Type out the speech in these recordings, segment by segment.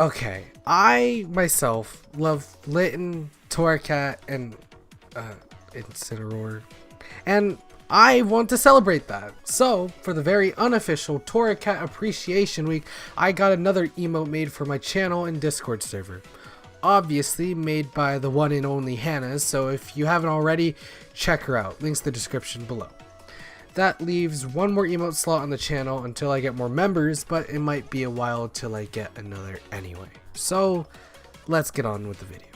Okay, I myself love Litten, torracat, and Incineroar, and I want to celebrate that. So, for the very unofficial torracat appreciation week, I got another emote made for my channel and Discord server. Obviously made by the one and only Hannahz, so if you haven't already, check her out. Links in the description below. That leaves one more emote slot on the channel until I get more members, but it might be a while till I get another anyway. So let's get on with the video.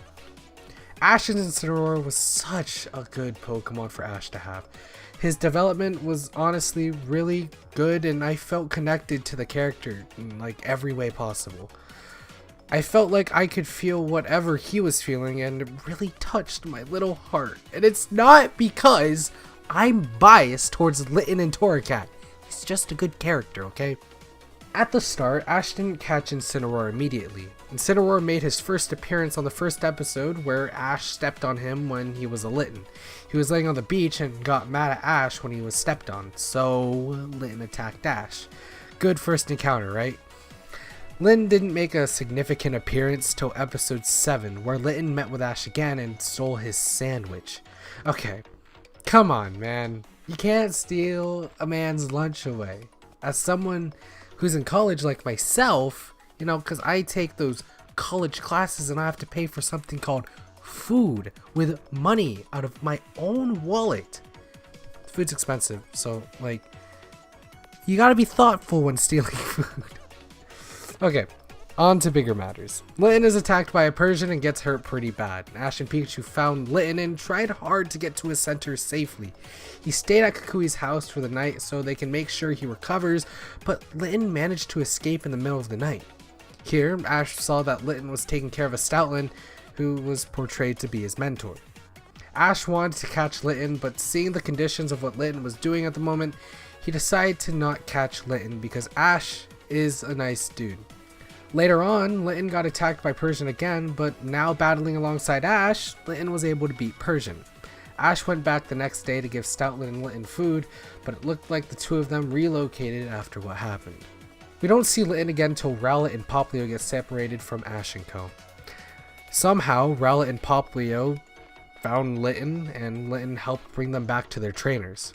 Ash's Incineroar was such a good Pokemon for Ash to have. His development was honestly really good, and I felt connected to the character in like every way possible. I felt like I could feel whatever he was feeling, and it really touched my little heart. And it's not because I'm biased towards Litten and torracat. He's just a good character, okay? At the start, Ash didn't catch Incineroar immediately. Incineroar made his first appearance on the first episode where Ash stepped on him when he was a Litten. He was laying on the beach and got mad at Ash when he was stepped on, so Litten attacked Ash. Good first encounter, right? Litten didn't make a significant appearance till episode 7, where Litten met with Ash again and stole his sandwich. Okay, come on, man. You can't steal a man's lunch away. As someone who's in college like myself, you know, because I take those college classes and I have to pay for something called food with money out of my own wallet. Food's expensive, so, like, you gotta be thoughtful when stealing food. Okay, on to bigger matters. Litten is attacked by a Persian and gets hurt pretty bad. Ash and Pikachu found Litten and tried hard to get to his center safely. He stayed at Kukui's house for the night so they can make sure he recovers, but Litten managed to escape in the middle of the night. Here, Ash saw that Litten was taking care of a Stoutland, who was portrayed to be his mentor. Ash wanted to catch Litten, but seeing the conditions of what Litten was doing at the moment, he decided to not catch Litten because Ash is a nice dude. Later on, Litten got attacked by Persian again, but now battling alongside Ash, Litten was able to beat Persian. Ash went back the next day to give Stoutland and Litten food, but it looked like the two of them relocated after what happened. We don't see Litten again until Rowlet and Popplio get separated from Ash and Co. Somehow, Rowlet and Popplio found Litten, and Litten helped bring them back to their trainers.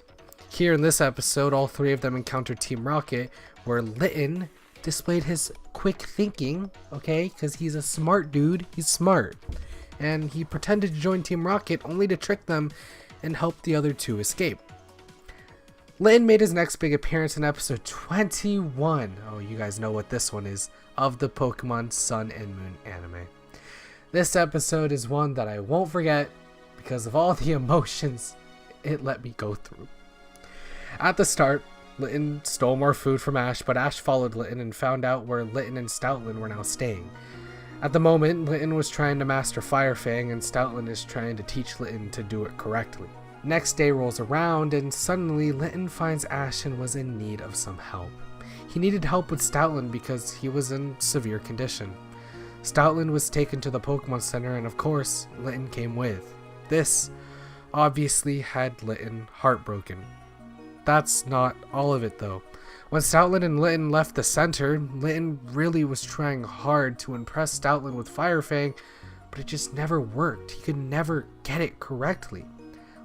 Here in this episode, all three of them encountered Team Rocket, where Litten displayed his quick thinking, okay, because he's a smart dude, he's smart, and he pretended to join Team Rocket only to trick them and help the other two escape. Litten made his next big appearance in episode 21, oh, you guys know what this one is, of the Pokemon Sun and Moon anime. This episode is one that I won't forget because of all the emotions it let me go through. At the start, Litten stole more food from Ash, but Ash followed Litten and found out where Litten and Stoutland were now staying. At the moment, Litten was trying to master Fire Fang, and Stoutland is trying to teach Litten to do it correctly. Next day rolls around, and suddenly Litten finds Ash and was in need of some help. He needed help with Stoutland because he was in severe condition. Stoutland was taken to the Pokemon Center, and of course, Litten came with. This obviously had Litten heartbroken. That's not all of it though. When Stoutland and Litten left the center, Litten really was trying hard to impress Stoutland with Fire Fang, but it just never worked. He could never get it correctly.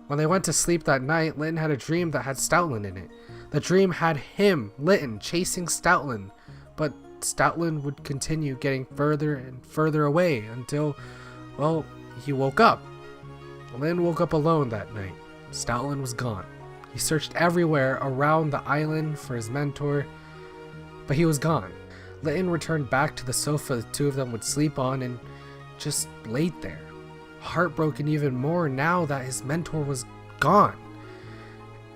When they went to sleep that night, Litten had a dream that had Stoutland in it. The dream had him, Litten, chasing Stoutland, but Stoutland would continue getting further and further away until, well, he woke up. Litten woke up alone that night. Stoutland was gone. He searched everywhere around the island for his mentor, but he was gone. Litten returned back to the sofa the two of them would sleep on and just laid there, heartbroken even more now that his mentor was gone.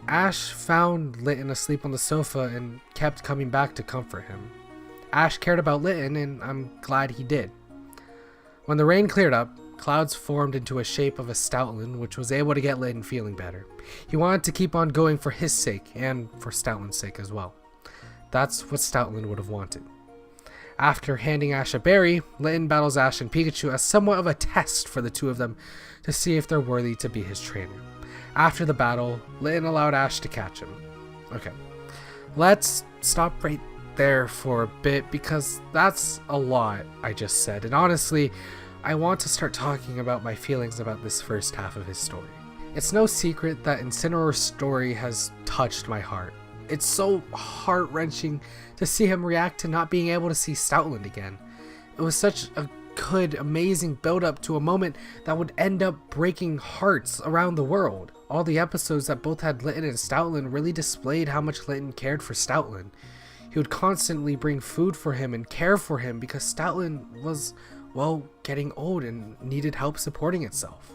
Ash found Litten asleep on the sofa and kept coming back to comfort him. Ash cared about Litten, and I'm glad he did. When the rain cleared up, clouds formed into a shape of a Stoutland, which was able to get Litten feeling better. He wanted to keep on going for his sake, and for Stoutland's sake as well. That's what Stoutland would have wanted. After handing Ash a berry, Litten battles Ash and Pikachu as somewhat of a test for the two of them to see if they're worthy to be his trainer. After the battle, Litten allowed Ash to catch him. Okay, let's stop right there for a bit because that's a lot I just said, and honestly, I want to start talking about my feelings about this first half of his story. It's no secret that Incineroar's story has touched my heart. It's so heart-wrenching to see him react to not being able to see Stoutland again. It was such a good, amazing build-up to a moment that would end up breaking hearts around the world. All the episodes that both had Litten and Stoutland really displayed how much Litten cared for Stoutland. He would constantly bring food for him and care for him because Stoutland was, well, getting old and needed help supporting itself.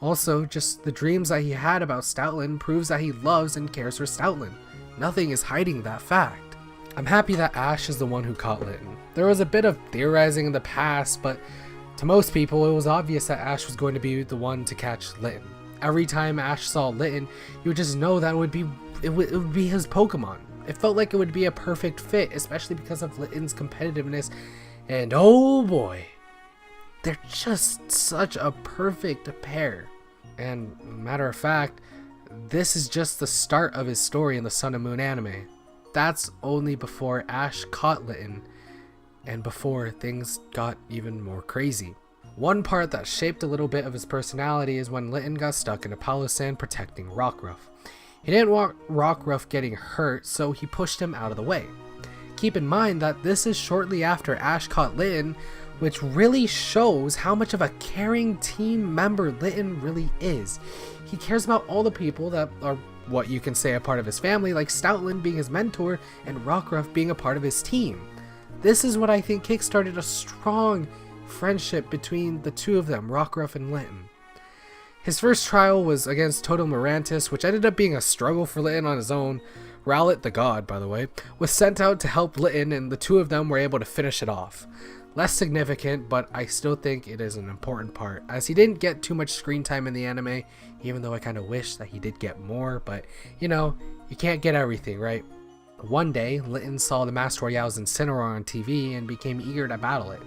Also, just the dreams that he had about Stoutland proves that he loves and cares for Stoutland. Nothing is hiding that fact. I'm happy that Ash is the one who caught Litten. There was a bit of theorizing in the past, but to most people it was obvious that Ash was going to be the one to catch Litten. Every time Ash saw Litten, you would just know that it would be his Pokemon. It felt like it would be a perfect fit, especially because of Litten's competitiveness, and oh boy, they're just such a perfect pair. And matter of fact, this is just the start of his story in the Sun and Moon anime. That's only before Ash caught Litten, and before things got even more crazy. One part that shaped a little bit of his personality is when Litten got stuck in a pile of sand protecting Rockruff. He didn't want Rockruff getting hurt, so he pushed him out of the way. Keep in mind that this is shortly after Ash caught Litten, which really shows how much of a caring team member Litten really is. He cares about all the people that are what you can say a part of his family, like Stoutland being his mentor and Rockruff being a part of his team. This is what I think kickstarted a strong friendship between the two of them, Rockruff and Litten. His first trial was against Total Morantis, which ended up being a struggle for Litten on his own. Rowlet, the god, by the way, was sent out to help Litten, and the two of them were able to finish it off. Less significant, but I still think it is an important part, as he didn't get too much screen time in the anime, even though I kind of wish that he did get more, but you know, you can't get everything, right? One day, Litten saw the Master Royale's Incineroar on TV and became eager to battle it.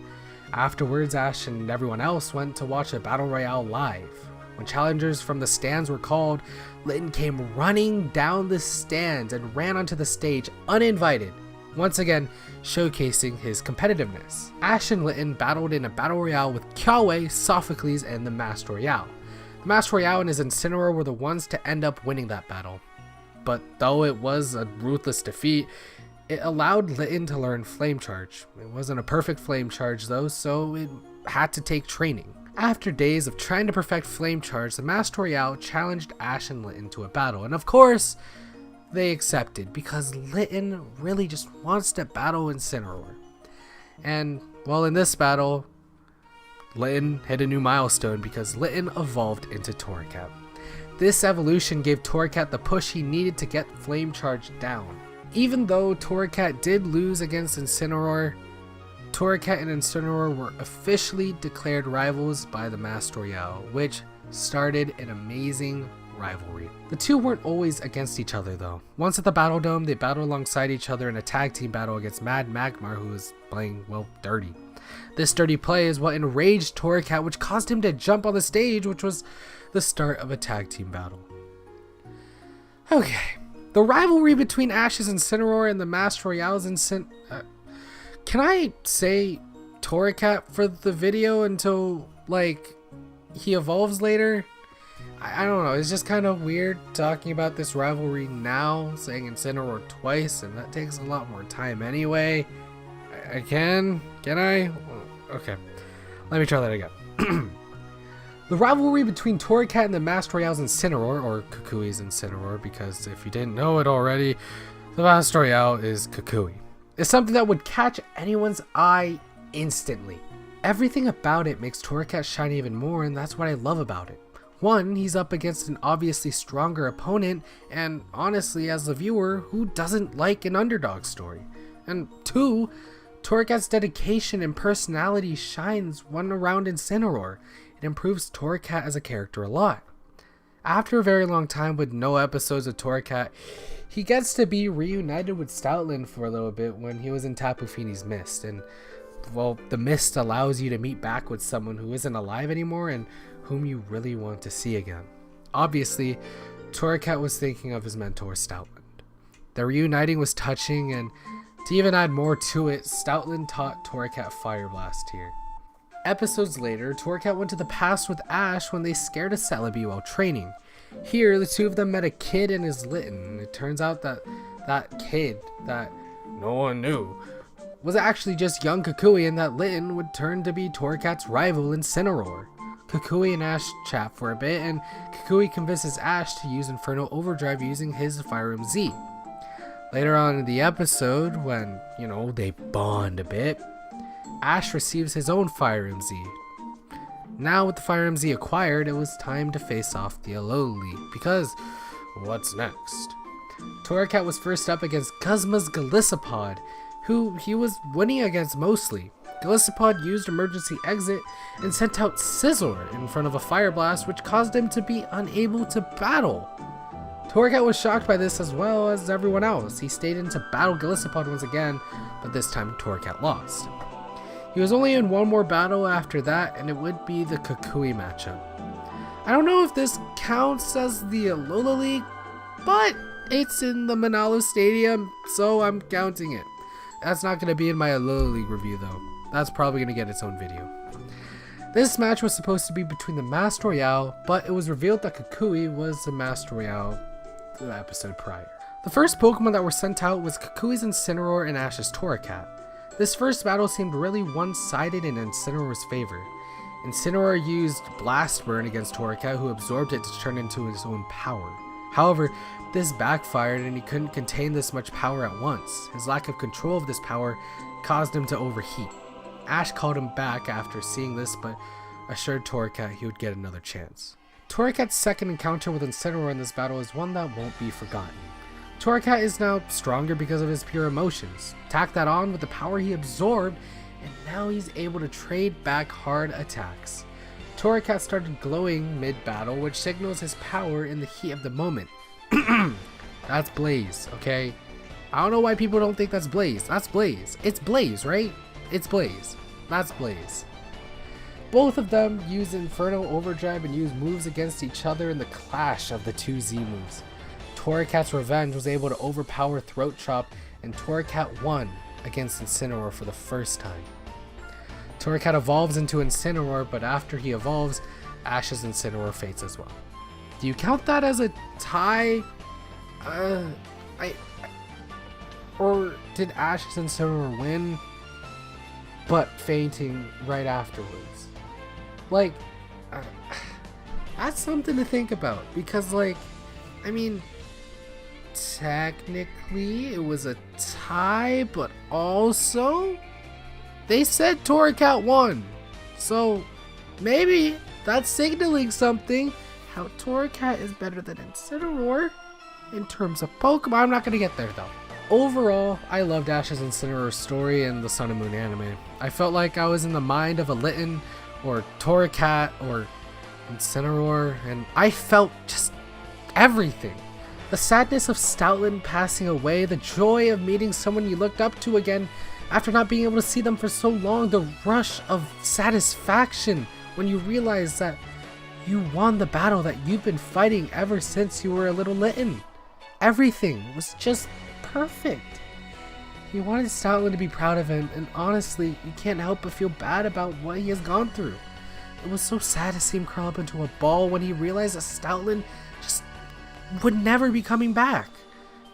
Afterwards, Ash and everyone else went to watch a Battle Royale live. When challengers from the stands were called, Litten came running down the stands and ran onto the stage uninvited, once again showcasing his competitiveness. Ash and Litten battled in a Battle Royale with Kiawe, Sophocles, and the Master Royale. The Master Royale and his Incineroar were the ones to end up winning that battle. But though it was a ruthless defeat, it allowed Litten to learn Flame Charge. It wasn't a perfect Flame Charge though, so it had to take training. After days of trying to perfect Flame Charge, the Master Royale challenged Ash and Litten to a battle, and of course, they accepted because Litten really just wants to battle Incineroar. And, well, in this battle, Litten hit a new milestone because Litten evolved into Torracat. This evolution gave Torracat the push he needed to get Flame Charge down. Even though Torracat did lose against Incineroar, Torracat and Incineroar were officially declared rivals by the Master Royale, which started an amazing rivalry. The two weren't always against each other though. Once at the Battle Dome, they battled alongside each other in a tag team battle against Mad Magmar, who was playing, well, dirty. This dirty play is what enraged Torracat, which caused him to jump on the stage, which was the start of a tag team battle. Okay, the rivalry between Ash's Incineroar and the Master Royale's can I say Torracat for the video until, like, he evolves later? I don't know, it's just kind of weird talking about this rivalry now, saying Incineroar twice, and that takes a lot more time anyway. Can I? Okay, let me try that again. The rivalry between Torracat and the Master Royale's Incineroar, or Kukui's Incineroar, because if you didn't know it already, the Master Royale is Kukui, is something that would catch anyone's eye instantly. Everything about it makes Torracat shine even more, and that's what I love about it. One, he's up against an obviously stronger opponent, and honestly, as a viewer, who doesn't like an underdog story? And two, Torracat's dedication and personality shines one around Incineroar. It improves Torracat as a character a lot. After a very long time with no episodes of Torracat, he gets to be reunited with Stoutland for a little bit when he was in Tapu Fini's Mist, and well, the Mist allows you to meet back with someone who isn't alive anymore and whom you really want to see again. Obviously, Torracat was thinking of his mentor Stoutland. The reuniting was touching, and To even add more to it, Stoutland taught torracat Fire Blast here. Episodes later, torracat went to the past with Ash when they scared a Celebi while training. Here, the two of them met a kid and his Litten. It turns out that that kid that no one knew was actually just young Kukui, and that Litten would turn to be torracat's rival, Incineroar. Kukui and Ash chat for a bit, and Kukui convinces Ash to use Infernal Overdrive using his Fire MZ. Later on in the episode, when, they bond a bit, Ash receives his own Fire MZ. Now with the Fire MZ acquired, it was time to face off the Alola, because what's next? Torracat was first up against Cosma's Golisopod, who he was winning against mostly. Golisopod used Emergency Exit and sent out Scizor in front of a Fire Blast, which caused him to be unable to battle. Torracat was shocked by this as well as everyone else. He stayed in to battle Golisopod once again, but this time Torracat lost. He was only in one more battle after that, and it would be the Kukui matchup. I don't know if this counts as the Alola League, but it's in the Manalo Stadium, so I'm counting it. That's not going to be in my Alola League review though. That's probably going to get its own video. This match was supposed to be between the Master Royale, but it was revealed that Kukui was the Master Royale the episode prior. The first Pokemon that were sent out was Kukui's Incineroar and Ash's Torracat. This first battle seemed really one-sided in Incineroar's favor. Incineroar used Blast Burn against Torracat, who absorbed it to turn into his own power. However, this backfired and he couldn't contain this much power at once. His lack of control of this power caused him to overheat. Ash called him back after seeing this, but assured Torracat he would get another chance. Torracat's second encounter with Incineroar in this battle is one that won't be forgotten. Torracat is now stronger because of his pure emotions. Tack that on with the power he absorbed, and now he's able to trade back hard attacks. Torracat started glowing mid-battle, which signals his power in the heat of the moment. That's Blaze, okay? I don't know why people don't think that's Blaze. That's Blaze. It's Blaze, right? It's Blaze. That's Blaze. Both of them use Infernal Overdrive and use moves against each other in the clash of the two Z moves. Torracat's Revenge was able to overpower Throat Chop, and Torracat won against Incineroar for the first time. Torracat evolves into Incineroar, but after he evolves, Ash's Incineroar fates as well. Do you count that as a tie? Or did Ash's Incineroar win, but fainting right afterwards? Like, that's something to think about, because technically it was a tie, but also they said Torracat won, so maybe that's signaling something. How Torracat is better than Incineroar in terms of Pokemon. I'm not gonna get there though. Overall, I loved Ash's Incineroar story in the Sun and Moon anime. I felt like I was in the mind of a Litten or Torracat or Incineroar, and I felt just everything. The sadness of Stoutland passing away, the joy of meeting someone you looked up to again after not being able to see them for so long, the rush of satisfaction when you realize that you won the battle that you've been fighting ever since you were a little Litten. Everything was just perfect. He wanted Stoutland to be proud of him, and honestly, you can't help but feel bad about what he has gone through. It was so sad to see him curl up into a ball when he realized that Stoutland just would never be coming back.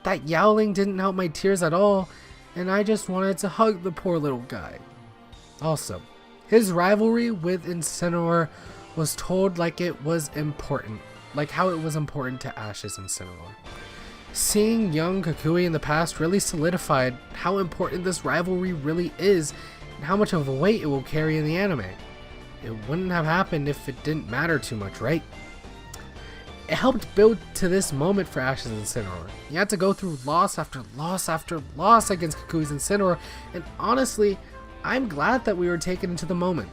That yowling didn't help my tears at all, and I just wanted to hug the poor little guy. Also, his rivalry with Incineroar was told like it was important, like how it was important to Ash's Incineroar. Seeing young Kukui in the past really solidified how important this rivalry really is and how much of a weight it will carry in the anime. It wouldn't have happened if it didn't matter too much, right? It helped build to this moment for Ash's Incineroar. He had to go through loss after loss after loss against Kukui's Incineroar, and honestly, I'm glad that we were taken into the moment.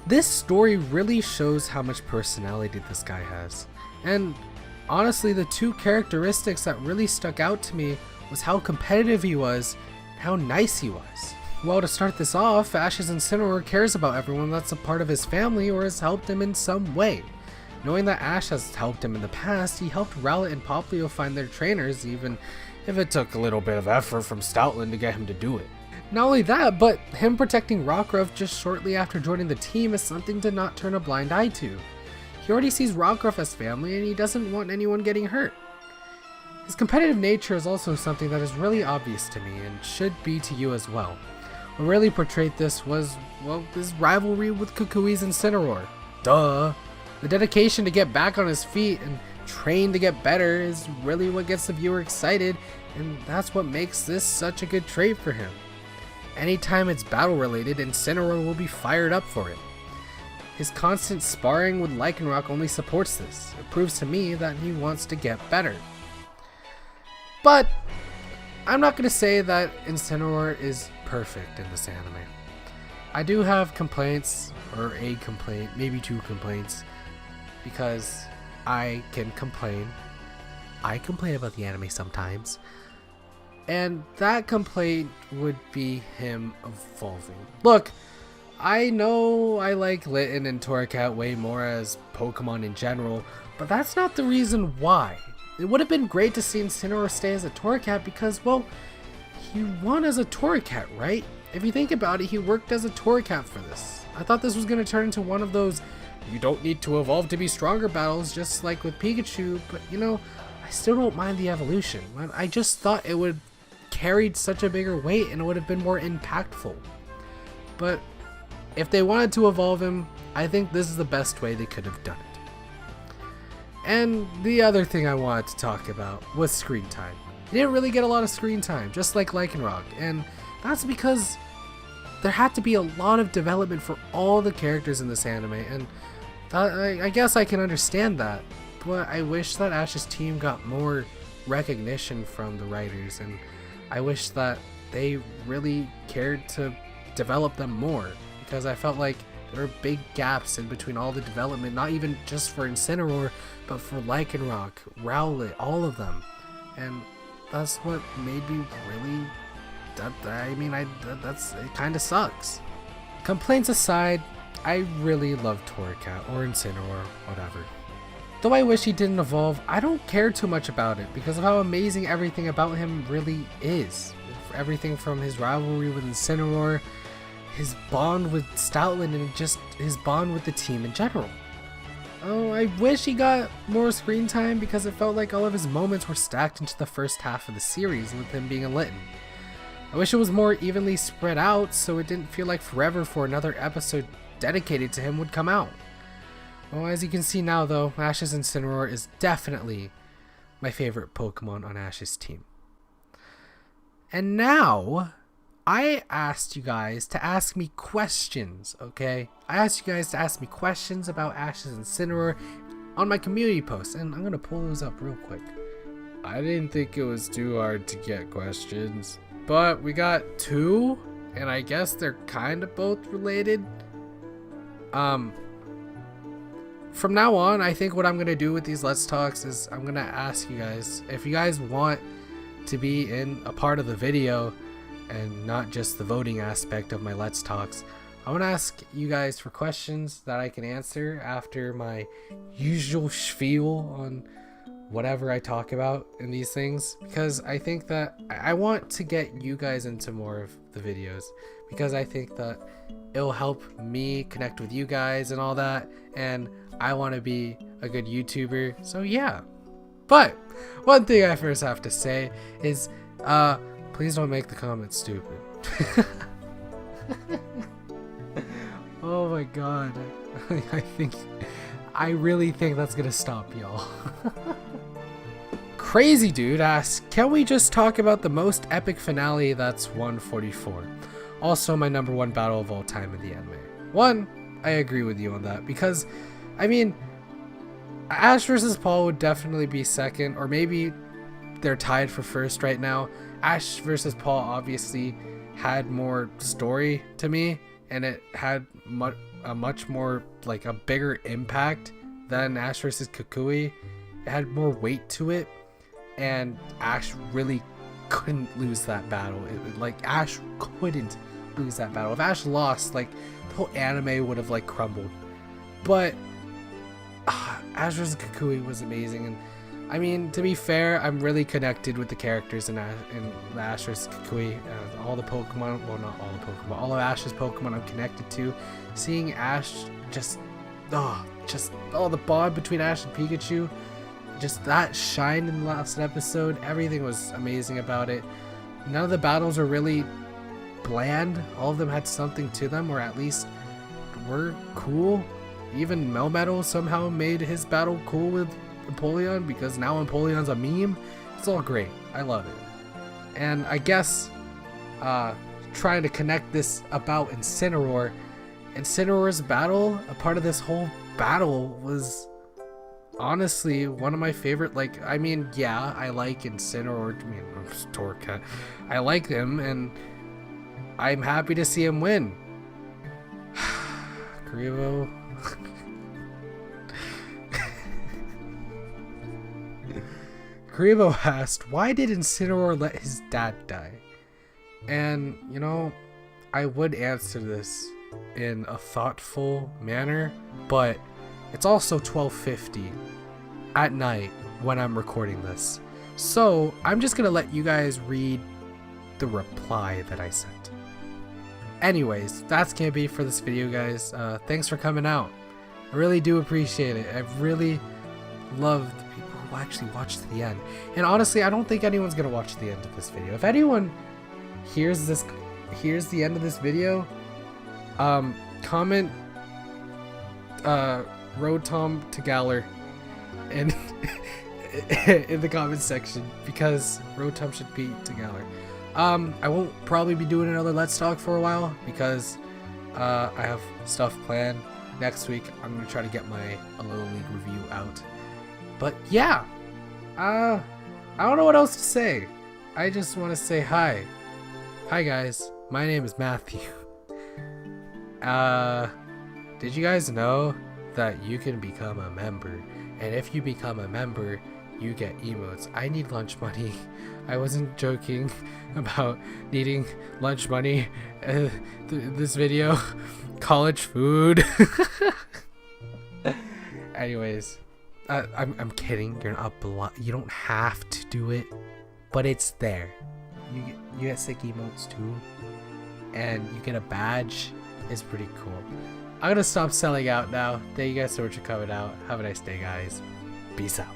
This story really shows how much personality this guy has, and honestly, the two characteristics that really stuck out to me was how competitive he was and how nice he was. Well, to start this off, Ash's Incineroar cares about everyone that's a part of his family or has helped him in some way. Knowing that Ash has helped him in the past, he helped Rowlet and Popplio find their trainers even if it took a little bit of effort from Stoutland to get him to do it. Not only that, but him protecting Rockruff just shortly after joining the team is something to not turn a blind eye to. He already sees Rockruff as family and he doesn't want anyone getting hurt. His competitive nature is also something that is really obvious to me and should be to you as well. What really portrayed this was, well, his rivalry with Kukui's Incineroar. Duh! The dedication to get back on his feet and train to get better is really what gets the viewer excited, and that's what makes this such a good trait for him. Anytime it's battle related, Incineroar will be fired up for it. His constant sparring with Lycanroc only supports this. It proves to me that he wants to get better. But I'm not going to say that Incineroar is perfect in this anime. I do have complaints, or a complaint, maybe 2 complaints, because I can complain. I complain about the anime sometimes. And that complaint would be him evolving. Look, I know I like Litten and torracat way more as Pokemon in general, but that's not the reason why. It would have been great to see Incineroar stay as a torracat because, well, he won as a torracat, right? If you think about it, he worked as a torracat for this. I thought this was going to turn into one of those you don't need to evolve to be stronger battles, just like with Pikachu, but you know, I still don't mind the evolution. I just thought it would carried such a bigger weight and it would have been more impactful. But if they wanted to evolve him, I think this is the best way they could have done it. And the other thing I wanted to talk about was screen time. He didn't really get a lot of screen time, just like Lycanroc, and that's because there had to be a lot of development for all the characters in this anime, and I guess I can understand that, but I wish that Ash's team got more recognition from the writers, and I wish that they really cared to develop them more, because I felt like there were big gaps in between all the development, not even just for Incineroar, but for Lycanroc, Rowlet, all of them, and that's what made me really, it kind of sucks. Complaints aside, I really love torracat or Incineroar, whatever. Though I wish he didn't evolve, I don't care too much about it because of how amazing everything about him really is. Everything from his rivalry with Incineroar, his bond with Stoutland, and just his bond with the team in general. Oh, I wish he got more screen time because it felt like all of his moments were stacked into the first half of the series with him being a Litten. I wish it was more evenly spread out so it didn't feel like forever for another episode dedicated to him would come out. Well, as you can see now though, Ash's Incineroar is definitely my favorite Pokemon on Ash's team. And now, I asked you guys to ask me questions, okay? I asked you guys to ask me questions about Ash's Incineroar on my community post, and I'm going to pull those up real quick. I didn't think it was too hard to get questions, but we got 2, and I guess they're kind of both related. From now on, I think what I'm going to do with these Let's Talks is I'm going to ask you guys, if you guys want to be in a part of the video and not just the voting aspect of my Let's Talks, I want to ask you guys for questions that I can answer after my usual spiel on whatever I talk about in these things, because I think that I want to get you guys into more of the videos, because I think that it'll help me connect with you guys and all that, and I want to be a good YouTuber, so yeah. But one thing I first have to say is please don't make the comments stupid. Oh my god, I really think that's gonna stop y'all. Crazy Dude asks, can we just talk about the most epic finale that's 144? Also my number 1 battle of all time in the anime. 1, I agree with you on that, because, I mean, Ash versus Paul would definitely be second, or maybe they're tied for first right now. Ash versus Paul obviously had more story to me, and it had a much more, like, a bigger impact than Ash versus Kukui. It had more weight to it, and Ash really couldn't lose that battle. Ash couldn't lose that battle. If Ash lost, like, the whole anime would have, like, crumbled. But Ash vs. Kukui was amazing, and I mean, to be fair, I'm really connected with the characters in the Ash's Kukui. All the Pokemon, well, not all the Pokemon, all of Ash's Pokemon I'm connected to. Seeing Ash just the bond between Ash and Pikachu, just that shine in the last episode, everything was amazing about it. None of the battles were really bland. All of them had something to them, or at least were cool. Even Melmetal somehow made his battle cool with Empoleon, because now Empoleon's a meme. It's all great. I love it. And I guess trying to connect this about Incineroar's battle, a part of this whole battle, was honestly one of my favorite. Like, I mean, yeah, I like Incineroar, I mean, torracat. I like him, and I'm happy to see him win. Grivo. Grivo asked, why did Incineroar let his dad die? And, you know, I would answer this in a thoughtful manner, but it's also 12:50 at night when I'm recording this. So I'm just gonna let you guys read the reply that I sent. Anyways, that's gonna be for this video, guys. Thanks for coming out. I really do appreciate it. I've really loved people who actually watch to the end. And honestly, I don't think anyone's gonna watch the end of this video. If anyone hears the end of this video, comment Road Tom to Galler in in the comment section, because Road Tom should be to Galler. I won't probably be doing another Let's Talk for a while, because I have stuff planned. Next week I'm gonna try to get my A Little League review out. But yeah, I don't know what else to say. I just want to say hi. Hi guys, my name is Matthew. Did you guys know that you can become a member? And if you become a member, you get emotes. I need lunch money. I wasn't joking about needing lunch money. This video, college food. Anyways, I'm kidding. You're not you don't have to do it, but it's there. You get sick emotes too, and you get a badge. It's pretty cool. I'm gonna stop selling out now. Thank you guys so much for coming out. Have a nice day, guys. Peace out.